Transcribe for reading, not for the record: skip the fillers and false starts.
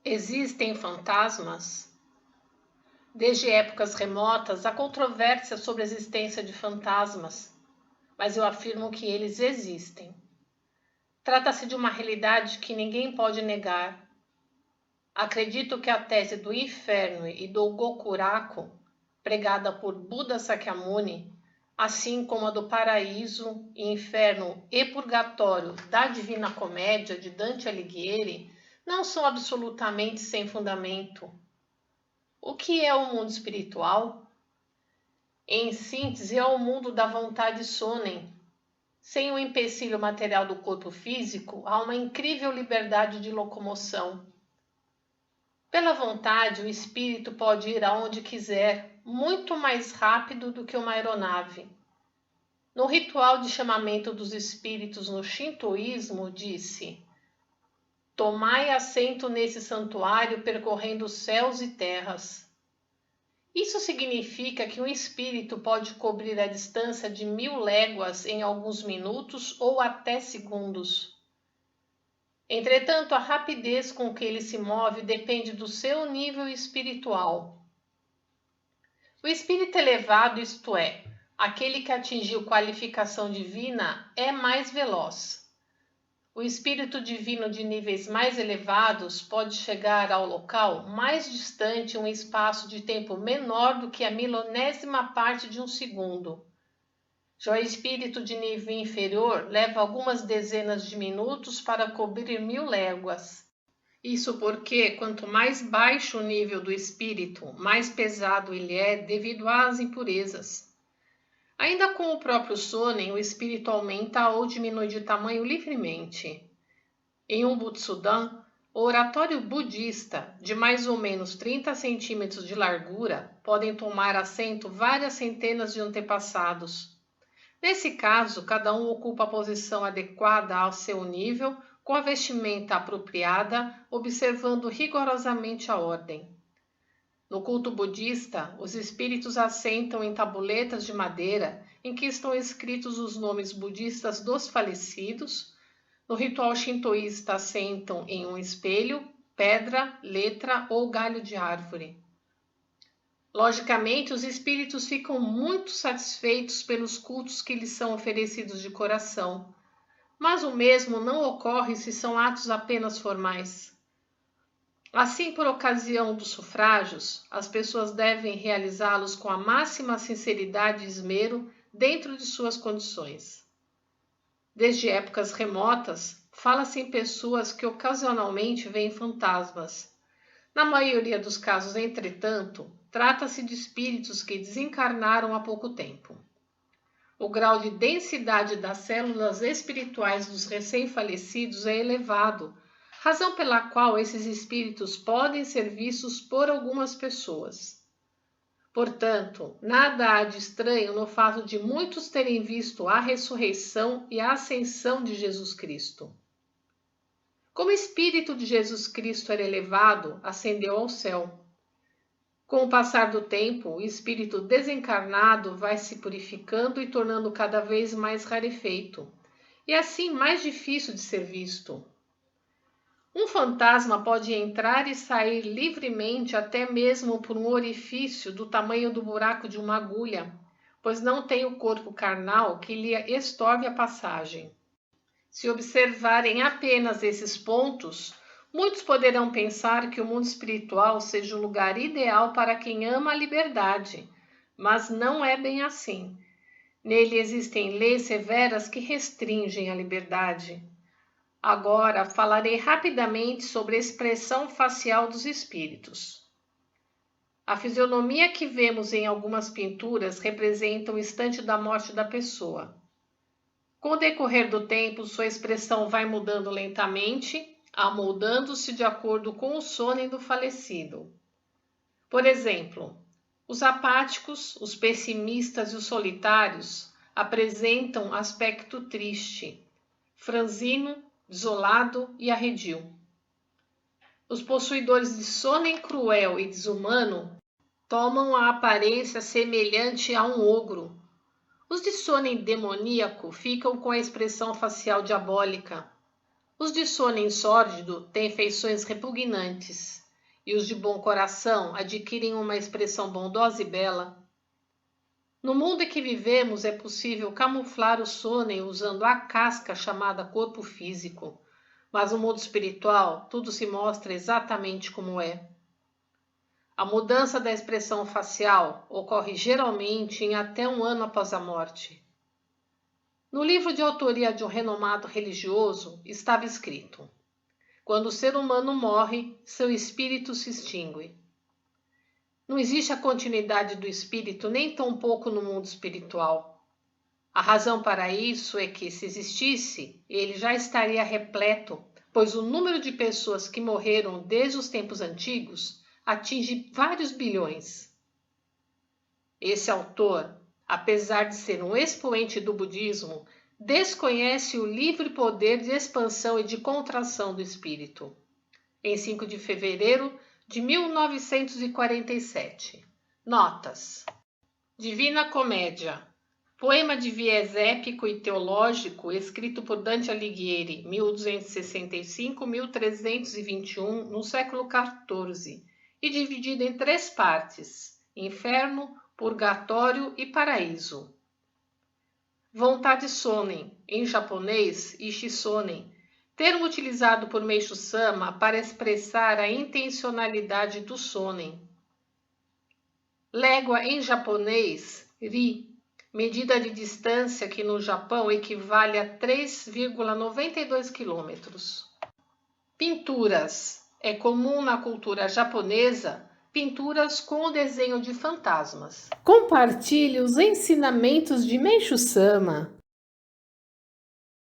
Existem fantasmas? Desde épocas remotas, há controvérsia sobre a existência de fantasmas, mas eu afirmo que eles existem. Trata-se de uma realidade que ninguém pode negar. Acredito que a tese do inferno e do Gokuraku, pregada por Buda Sakyamuni, assim como a do paraíso, inferno e purgatório da Divina Comédia de Dante Alighieri, não são absolutamente sem fundamento. O que é o mundo espiritual? Em síntese, é o mundo da vontade Sonen. Sem o empecilho material do corpo físico, há uma incrível liberdade de locomoção. Pela vontade, o espírito pode ir aonde quiser, muito mais rápido do que uma aeronave. No ritual de chamamento dos espíritos no shintoísmo, disse: tomai assento nesse santuário percorrendo céus e terras. Isso significa que um espírito pode cobrir a distância de 1000 léguas em alguns minutos ou até segundos. Entretanto, a rapidez com que ele se move depende do seu nível espiritual. O espírito elevado, isto é, aquele que atingiu qualificação divina, é mais veloz. O espírito divino de níveis mais elevados pode chegar ao local mais distante em um espaço de tempo menor do que a milionésima parte de um segundo. Já o espírito de nível inferior leva algumas dezenas de minutos para cobrir 1000 léguas. Isso porque, quanto mais baixo o nível do espírito, mais pesado ele é devido às impurezas. Ainda com o próprio Sonen, o espírito aumenta ou diminui de tamanho livremente. Em um Butsudan, o oratório budista, de mais ou menos 30 centímetros de largura, podem tomar assento várias centenas de antepassados. Nesse caso, cada um ocupa a posição adequada ao seu nível, com a vestimenta apropriada, observando rigorosamente a ordem. No culto budista, os espíritos assentam em tabuletas de madeira em que estão escritos os nomes budistas dos falecidos. No ritual shintoísta, assentam em um espelho, pedra, letra ou galho de árvore. Logicamente, os espíritos ficam muito satisfeitos pelos cultos que lhes são oferecidos de coração, mas o mesmo não ocorre se são atos apenas formais. Assim, por ocasião dos sufrágios, as pessoas devem realizá-los com a máxima sinceridade e esmero dentro de suas condições. Desde épocas remotas, fala-se em pessoas que ocasionalmente veem fantasmas. Na maioria dos casos, entretanto, trata-se de espíritos que desencarnaram há pouco tempo. O grau de densidade das células espirituais dos recém-falecidos é elevado, razão pela qual esses espíritos podem ser vistos por algumas pessoas. Portanto, nada há de estranho no fato de muitos terem visto a ressurreição e a ascensão de Jesus Cristo. Como o Espírito de Jesus Cristo era elevado, ascendeu ao céu. Com o passar do tempo, o espírito desencarnado vai se purificando e tornando cada vez mais rarefeito, e assim mais difícil de ser visto. Um fantasma pode entrar e sair livremente até mesmo por um orifício do tamanho do buraco de uma agulha, pois não tem o corpo carnal que lhe estorve a passagem. Se observarem apenas esses pontos, muitos poderão pensar que o mundo espiritual seja o lugar ideal para quem ama a liberdade, mas não é bem assim. Nele existem leis severas que restringem a liberdade. Agora falarei rapidamente sobre a expressão facial dos espíritos. A fisionomia que vemos em algumas pinturas representa o instante da morte da pessoa. Com o decorrer do tempo, sua expressão vai mudando lentamente, amoldando-se de acordo com o sono do falecido. Por exemplo, os apáticos, os pessimistas e os solitários apresentam aspecto triste, franzino, desolado e arredio. Os possuidores de sono cruel e desumano tomam a aparência semelhante a um ogro. Os de sono demoníaco ficam com a expressão facial diabólica. Os de sonen sórdido têm feições repugnantes, e os de bom coração adquirem uma expressão bondosa e bela. No mundo em que vivemos, é possível camuflar o sonen usando a casca chamada corpo físico, mas no mundo espiritual, tudo se mostra exatamente como é. A mudança da expressão facial ocorre geralmente em até um ano após a morte. No livro de autoria de um renomado religioso estava escrito: quando o ser humano morre, seu espírito se extingue. Não existe a continuidade do espírito nem tampouco no mundo espiritual. A razão para isso é que, se existisse, ele já estaria repleto, pois o número de pessoas que morreram desde os tempos antigos atinge vários bilhões. Esse autor, apesar de ser um expoente do budismo, desconhece o livre poder de expansão e de contração do espírito. Em 5 de fevereiro de 1947. Notas. Divina Comédia. Poema de viés épico e teológico escrito por Dante Alighieri, 1265-1321, no século XIV, e dividido em 3 partes: Inferno, Purgatório e Paraíso. Vontade sonen, em japonês, ishi-sonen, termo utilizado por Meishu Sama para expressar a intencionalidade do sonen. Légua em japonês, ri, medida de distância que no Japão equivale a 3,92 quilômetros. Pinturas. É comum na cultura japonesa pinturas com o desenho de fantasmas. Compartilhe os ensinamentos de Meishu Sama.